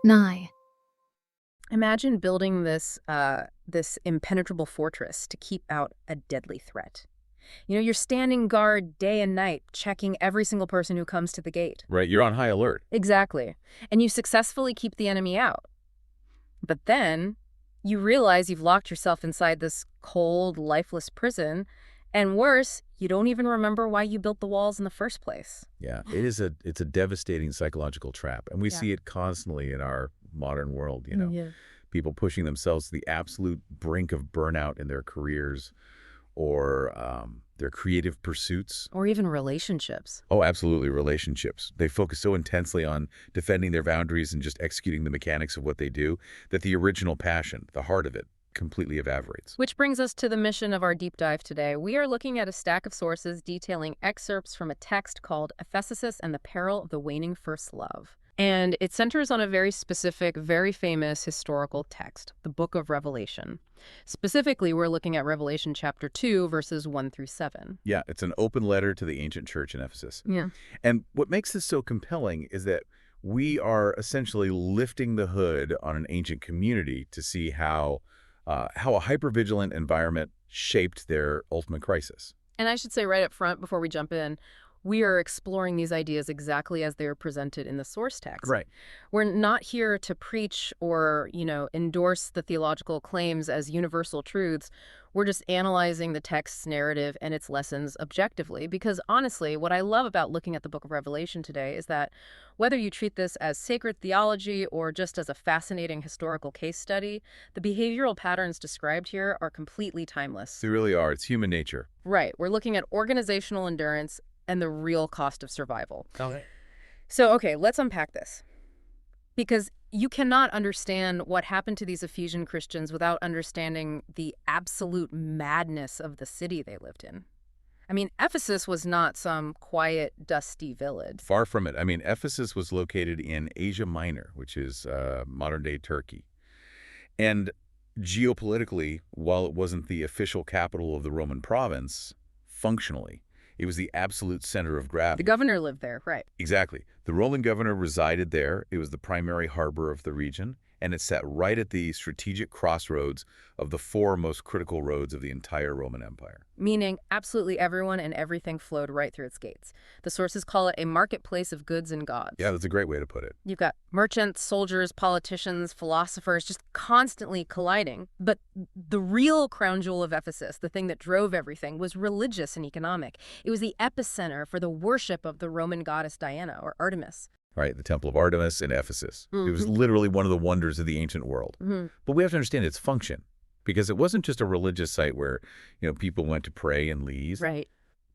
9. Imagine building this impenetrable fortress to keep out a deadly threat. You're standing guard day and night, checking every single person who comes to the gate. Right, you're on high alert. Exactly. And you successfully keep the enemy out. But then you realize you've locked yourself inside this cold, lifeless prison, and worse, you don't even remember why you built the walls in the first place. Yeah, it's a devastating psychological trap, and we see it constantly in our modern world, Yeah. People pushing themselves to the absolute brink of burnout in their careers or their creative pursuits. Or even relationships. Oh, absolutely, relationships. They focus so intensely on defending their boundaries and just executing the mechanics of what they do that the original passion, the heart of it, completely evaporates. Which brings us to the mission of our deep dive today. We are looking at a stack of sources detailing excerpts from a text called Ephesus and the Peril of the Waning First Love. And it centers on a very specific, very famous historical text, the Book of Revelation. Specifically, we're looking at Revelation chapter 2, verses 1 through 7. Yeah, it's an open letter to the ancient church in Ephesus. Yeah. And what makes this so compelling is that we are essentially lifting the hood on an ancient community to see how a hypervigilant environment shaped their ultimate crisis. And I should say right up front, before we jump in, we are exploring these ideas exactly as they are presented in the source text. Right. We're not here to preach or, endorse the theological claims as universal truths. We're just analyzing the text's narrative and its lessons objectively. Because honestly, what I love about looking at the Book of Revelation today is that whether you treat this as sacred theology or just as a fascinating historical case study, the behavioral patterns described here are completely timeless. They really are. It's human nature. Right. We're looking at organizational endurance and the real cost of survival. Okay. So, let's unpack this. Because you cannot understand what happened to these Ephesian Christians without understanding the absolute madness of the city they lived in. I mean, Ephesus was not some quiet, dusty village. Far from it. I mean, Ephesus was located in Asia Minor, which is modern-day Turkey. And geopolitically, while it wasn't the official capital of the Roman province, functionally, it was the absolute center of gravity. The governor lived there, right? Exactly. The Roman governor resided there. It was the primary harbor of the region, and it sat right at the strategic crossroads of the four most critical roads of the entire Roman Empire. Meaning absolutely everyone and everything flowed right through its gates. The sources call it a marketplace of goods and gods. Yeah, that's a great way to put it. You've got merchants, soldiers, politicians, philosophers just constantly colliding. But the real crown jewel of Ephesus, the thing that drove everything, was religious and economic. It was the epicenter for the worship of the Roman goddess Diana, or Artemis. Right, the Temple of Artemis in Ephesus. It was literally one of the wonders of the ancient world. But we have to understand its function, because it wasn't just a religious site where, people went to pray and leave. Right.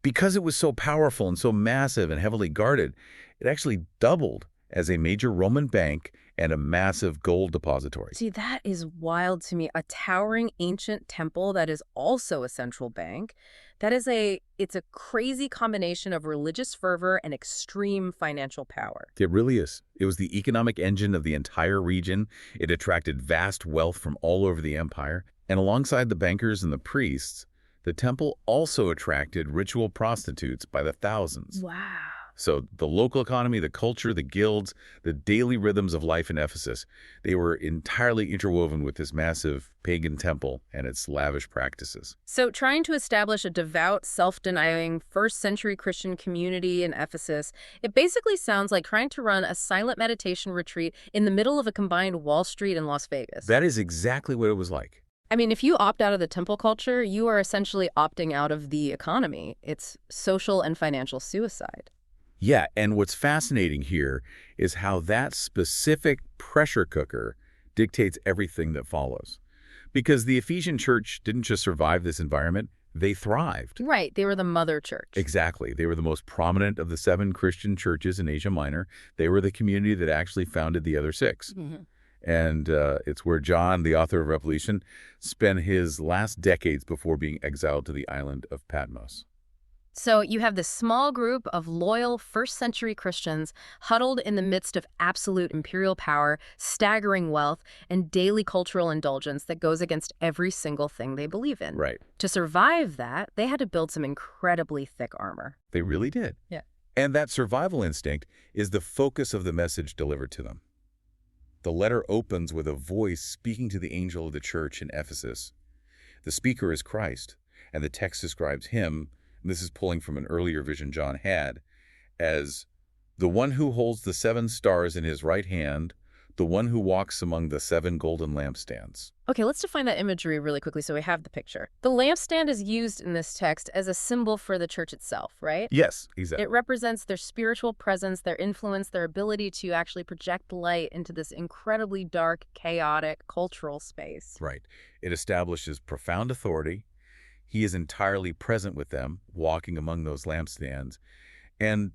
Because it was so powerful and so massive and heavily guarded, it actually doubled as a major Roman bank and a massive gold depository. See, that is wild to me. A towering ancient temple that is also a central bank. It's a crazy combination of religious fervor and extreme financial power. It really is. It was the economic engine of the entire region. It attracted vast wealth from all over the empire. And alongside the bankers and the priests, the temple also attracted ritual prostitutes by the thousands. Wow. So the local economy, the culture, the guilds, the daily rhythms of life in Ephesus, they were entirely interwoven with this massive pagan temple and its lavish practices. So trying to establish a devout, self-denying, first-century Christian community in Ephesus, it basically sounds like trying to run a silent meditation retreat in the middle of a combined Wall Street and Las Vegas. That is exactly what it was like. I mean, if you opt out of the temple culture, you are essentially opting out of the economy. It's social and financial suicide. Yeah, and what's fascinating here is how that specific pressure cooker dictates everything that follows. Because the Ephesian church didn't just survive this environment, they thrived. Right, they were the mother church. Exactly. They were the most prominent of the 7 Christian churches in Asia Minor. They were the community that actually founded the other 6. And it's where John, the author of Revelation, spent his last decades before being exiled to the island of Patmos. So you have this small group of loyal first-century Christians huddled in the midst of absolute imperial power, staggering wealth, and daily cultural indulgence that goes against every single thing they believe in. Right. To survive that, they had to build some incredibly thick armor. They really did. Yeah. And that survival instinct is the focus of the message delivered to them. The letter opens with a voice speaking to the angel of the church in Ephesus. The speaker is Christ, and the text describes him, and this is pulling from an earlier vision John had, as the one who holds the 7 stars in his right hand, the one who walks among the 7 golden lampstands. Okay, let's define that imagery really quickly so we have the picture. The lampstand is used in this text as a symbol for the church itself, right? Yes, exactly. It represents their spiritual presence, their influence, their ability to actually project light into this incredibly dark, chaotic, cultural space. Right. It establishes profound authority. He is entirely present with them, walking among those lampstands. And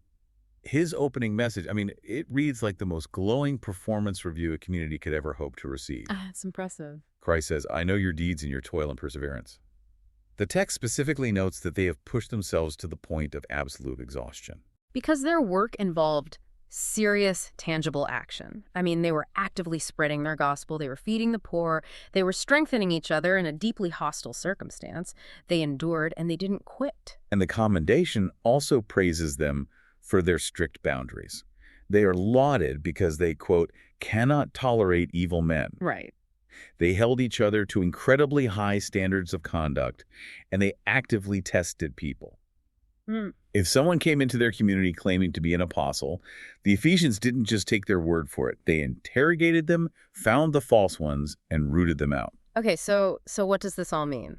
his opening message, I mean, it reads like the most glowing performance review a community could ever hope to receive. It's impressive. Christ says, I know your deeds and your toil and perseverance. The text specifically notes that they have pushed themselves to the point of absolute exhaustion. Because their work involved serious, tangible action. I mean, they were actively spreading their gospel, they were feeding the poor, they were strengthening each other in a deeply hostile circumstance. They endured, and they didn't quit. And the commendation also praises them for their strict boundaries. They are lauded because they, quote, cannot tolerate evil men. Right. They held each other to incredibly high standards of conduct, and they actively tested people. If someone came into their community claiming to be an apostle, the Ephesians didn't just take their word for it. They interrogated them, found the false ones, and rooted them out. Okay, so what does this all mean?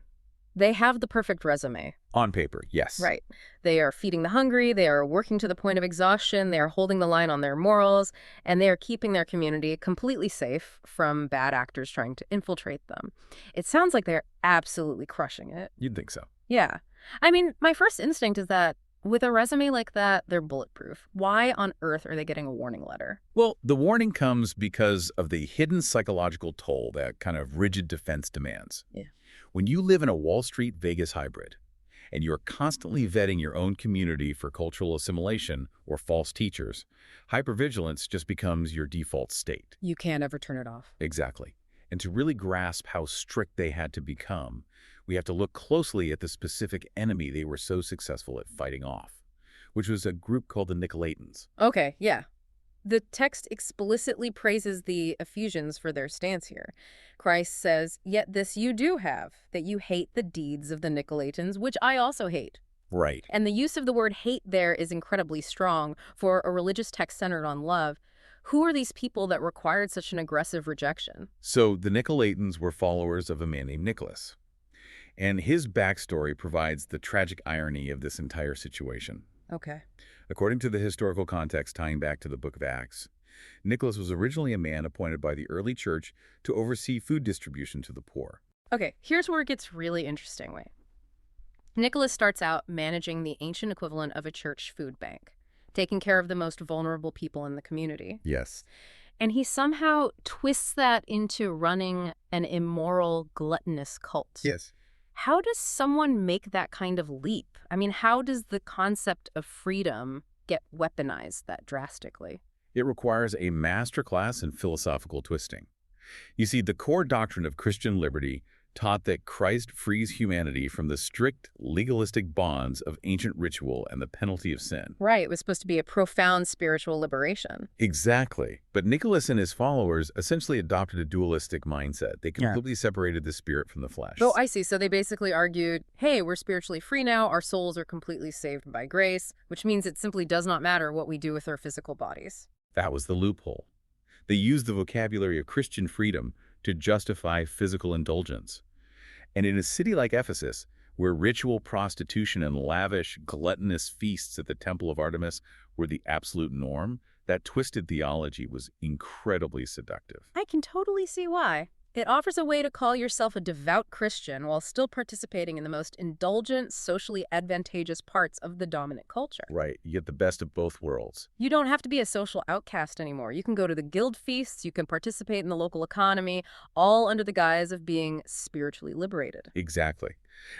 They have the perfect resume. On paper, yes. Right. They are feeding the hungry, they are working to the point of exhaustion, they are holding the line on their morals, and they are keeping their community completely safe from bad actors trying to infiltrate them. It sounds like they're absolutely crushing it. You'd think so. Yeah. I mean, my first instinct is that with a resume like that, they're bulletproof. Why on earth are they getting a warning letter? Well, the warning comes because of the hidden psychological toll that kind of rigid defense demands. Yeah. When you live in a Wall Street-Vegas hybrid, and you're constantly vetting your own community for cultural assimilation or false teachers, hypervigilance just becomes your default state. You can't ever turn it off. Exactly. And to really grasp how strict they had to become, we have to look closely at the specific enemy they were so successful at fighting off, which was a group called the Nicolaitans. Okay, yeah. The text explicitly praises the Ephesians for their stance here. Christ says, yet this you do have, that you hate the deeds of the Nicolaitans, which I also hate. Right. And the use of the word hate there is incredibly strong for a religious text centered on love. Who are these people that required such an aggressive rejection? So the Nicolaitans were followers of a man named Nicholas. And his backstory provides the tragic irony of this entire situation. Okay. According to the historical context tying back to the book of Acts, Nicholas was originally a man appointed by the early church to oversee food distribution to the poor. Okay, here's where it gets really interesting. Nicholas starts out managing the ancient equivalent of a church food bank, taking care of the most vulnerable people in the community. Yes. And he somehow twists that into running an immoral, gluttonous cult. Yes. How does someone make that kind of leap? I mean, how does the concept of freedom get weaponized that drastically? It requires a masterclass in philosophical twisting. You see, the core doctrine of Christian liberty taught that Christ frees humanity from the strict, legalistic bonds of ancient ritual and the penalty of sin. Right. It was supposed to be a profound spiritual liberation. Exactly. But Nicholas and his followers essentially adopted a dualistic mindset. They completely separated the spirit from the flesh. Oh, I see. So they basically argued, hey, we're spiritually free now. Our souls are completely saved by grace, which means it simply does not matter what we do with our physical bodies. That was the loophole. They used the vocabulary of Christian freedom to justify physical indulgence. And in a city like Ephesus, where ritual prostitution and lavish, gluttonous feasts at the Temple of Artemis were the absolute norm, that twisted theology was incredibly seductive. I can totally see why. It offers a way to call yourself a devout Christian while still participating in the most indulgent, socially advantageous parts of the dominant culture. Right. You get the best of both worlds. You don't have to be a social outcast anymore. You can go to the guild feasts, you can participate in the local economy, all under the guise of being spiritually liberated. Exactly.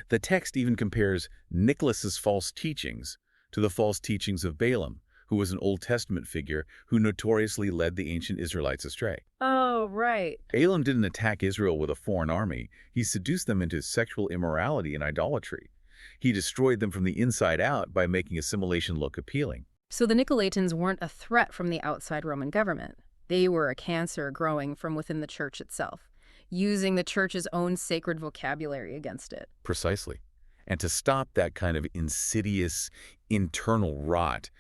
The text even compares Nicholas's false teachings to the false teachings of Balaam, who was an Old Testament figure who notoriously led the ancient Israelites astray. Oh, right. Balaam didn't attack Israel with a foreign army. He seduced them into sexual immorality and idolatry. He destroyed them from the inside out by making assimilation look appealing. So the Nicolaitans weren't a threat from the outside Roman government. They were a cancer growing from within the church itself, using the church's own sacred vocabulary against it. Precisely. And to stop that kind of insidious internal rot,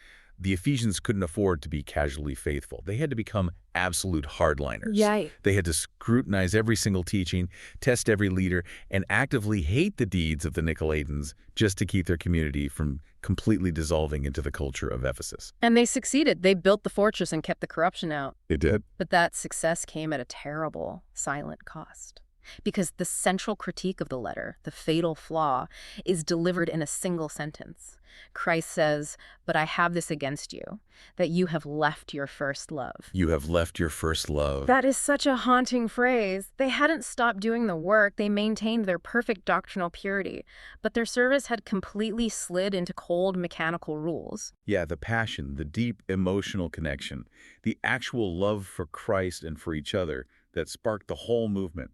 the Ephesians couldn't afford to be casually faithful. They had to become absolute hardliners. Yikes. They had to scrutinize every single teaching, test every leader, and actively hate the deeds of the Nicolaitans just to keep their community from completely dissolving into the culture of Ephesus. And they succeeded. They built the fortress and kept the corruption out. They did. But that success came at a terrible, silent cost. Because the central critique of the letter, the fatal flaw, is delivered in a single sentence. Christ says, "But I have this against you, that you have left your first love." You have left your first love. That is such a haunting phrase. They hadn't stopped doing the work. They maintained their perfect doctrinal purity, but their service had completely slid into cold mechanical rules. Yeah, the passion, the deep emotional connection, the actual love for Christ and for each other that sparked the whole movement.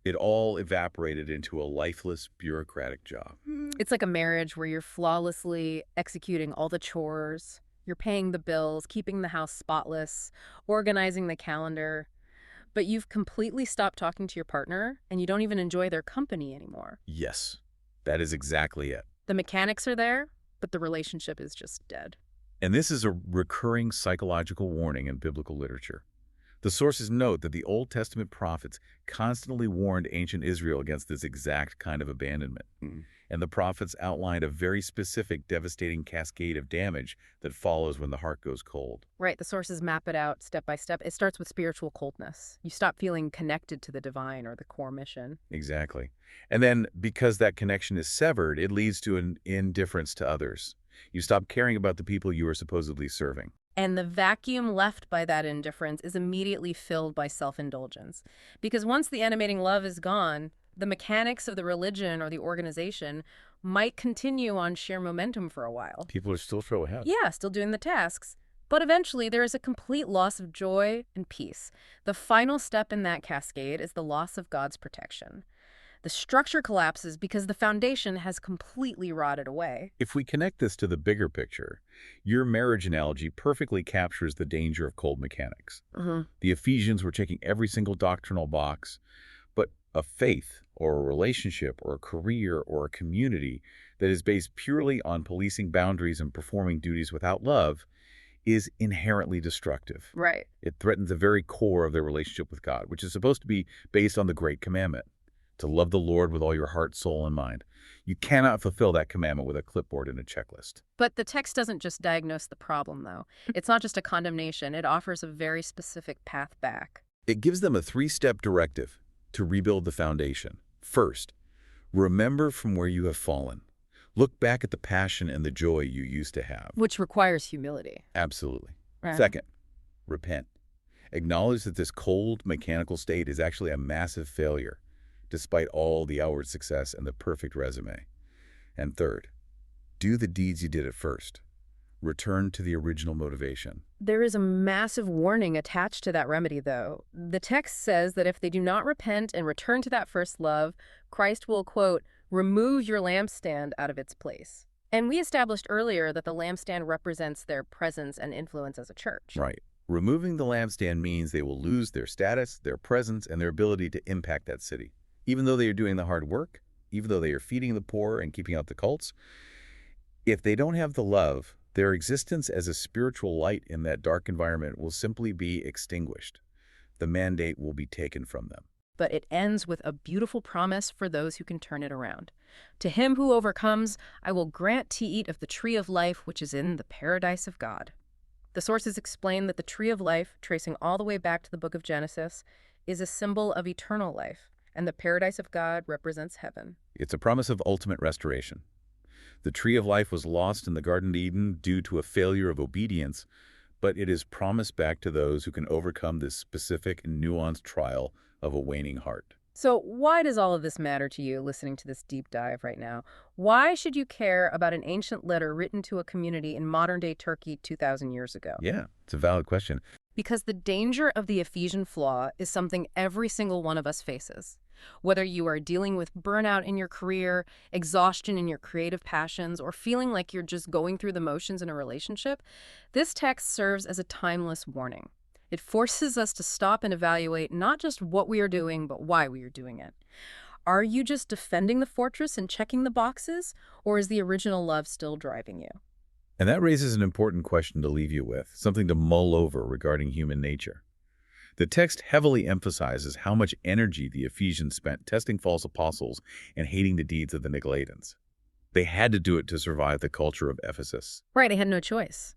It all evaporated into a lifeless, bureaucratic job. It's like a marriage where you're flawlessly executing all the chores. You're paying the bills, keeping the house spotless, organizing the calendar. But you've completely stopped talking to your partner, and you don't even enjoy their company anymore. Yes, that is exactly it. The mechanics are there, but the relationship is just dead. And this is a recurring psychological warning in biblical literature. The sources note that the Old Testament prophets constantly warned ancient Israel against this exact kind of abandonment. And the prophets outlined a very specific, devastating cascade of damage that follows when the heart goes cold. Right, the sources map it out step by step. It starts with spiritual coldness. You stop feeling connected to the divine or the core mission. Exactly. And then, because that connection is severed, it leads to an indifference to others. You stop caring about the people you are supposedly serving. And the vacuum left by that indifference is immediately filled by self-indulgence. Because once the animating love is gone, the mechanics of the religion or the organization might continue on sheer momentum for a while. People are still throw ahead. Yeah, still doing the tasks. But eventually, there is a complete loss of joy and peace. The final step in that cascade is the loss of God's protection. The structure collapses because the foundation has completely rotted away. If we connect this to the bigger picture, your marriage analogy perfectly captures the danger of cold mechanics. The Ephesians were checking every single doctrinal box, but a faith or a relationship or a career or a community that is based purely on policing boundaries and performing duties without love is inherently destructive. Right. It threatens the very core of their relationship with God, which is supposed to be based on the Great Commandment, to love the Lord with all your heart, soul, and mind. You cannot fulfill that commandment with a clipboard and a checklist. But the text doesn't just diagnose the problem, though. It's not just a condemnation. It offers a very specific path back. It gives them a three-step directive to rebuild the foundation. First, remember from where you have fallen. Look back at the passion and the joy you used to have. Which requires humility. Absolutely. Right. Second, repent. Acknowledge that this cold, mechanical state is actually a massive failure, despite all the outward success and the perfect resume. And third, do the deeds you did at first. Return to the original motivation. There is a massive warning attached to that remedy, though. The text says that if they do not repent and return to that first love, Christ will, quote, remove your lampstand out of its place. And we established earlier that the lampstand represents their presence and influence as a church. Right. Removing the lampstand means they will lose their status, their presence, and their ability to impact that city. Even though they are doing the hard work, even though they are feeding the poor and keeping out the cults, if they don't have the love, their existence as a spiritual light in that dark environment will simply be extinguished. The mandate will be taken from them. But it ends with a beautiful promise for those who can turn it around. To him who overcomes, I will grant to eat of the tree of life which is in the paradise of God. The sources explain that the tree of life, tracing all the way back to the book of Genesis, is a symbol of eternal life, and the paradise of God represents heaven. It's a promise of ultimate restoration. The tree of life was lost in the Garden of Eden due to a failure of obedience, but it is promised back to those who can overcome this specific and nuanced trial of a waning heart. So why does all of this matter to you listening to this deep dive right now? Why should you care about an ancient letter written to a community in modern-day Turkey 2,000 years ago? Yeah, it's a valid question. Because the danger of the Ephesian flaw is something every single one of us faces. Whether you are dealing with burnout in your career, exhaustion in your creative passions, or feeling like you're just going through the motions in a relationship, this text serves as a timeless warning. It forces us to stop and evaluate not just what we are doing, but why we are doing it. Are you just defending the fortress and checking the boxes, or is the original love still driving you? And that raises an important question to leave you with, something to mull over regarding human nature. The text heavily emphasizes how much energy the Ephesians spent testing false apostles and hating the deeds of the Nicolaitans. They had to do it to survive the culture of Ephesus. Right, I had no choice.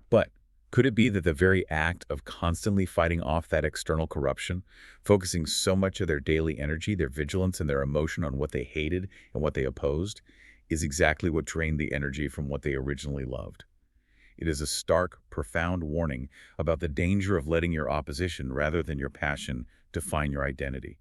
But could it be that the very act of constantly fighting off that external corruption, focusing so much of their daily energy, their vigilance, and their emotion on what they hated and what they opposed, is exactly what drained the energy from what they originally loved? It is a stark, profound warning about the danger of letting your opposition rather than your passion define your identity.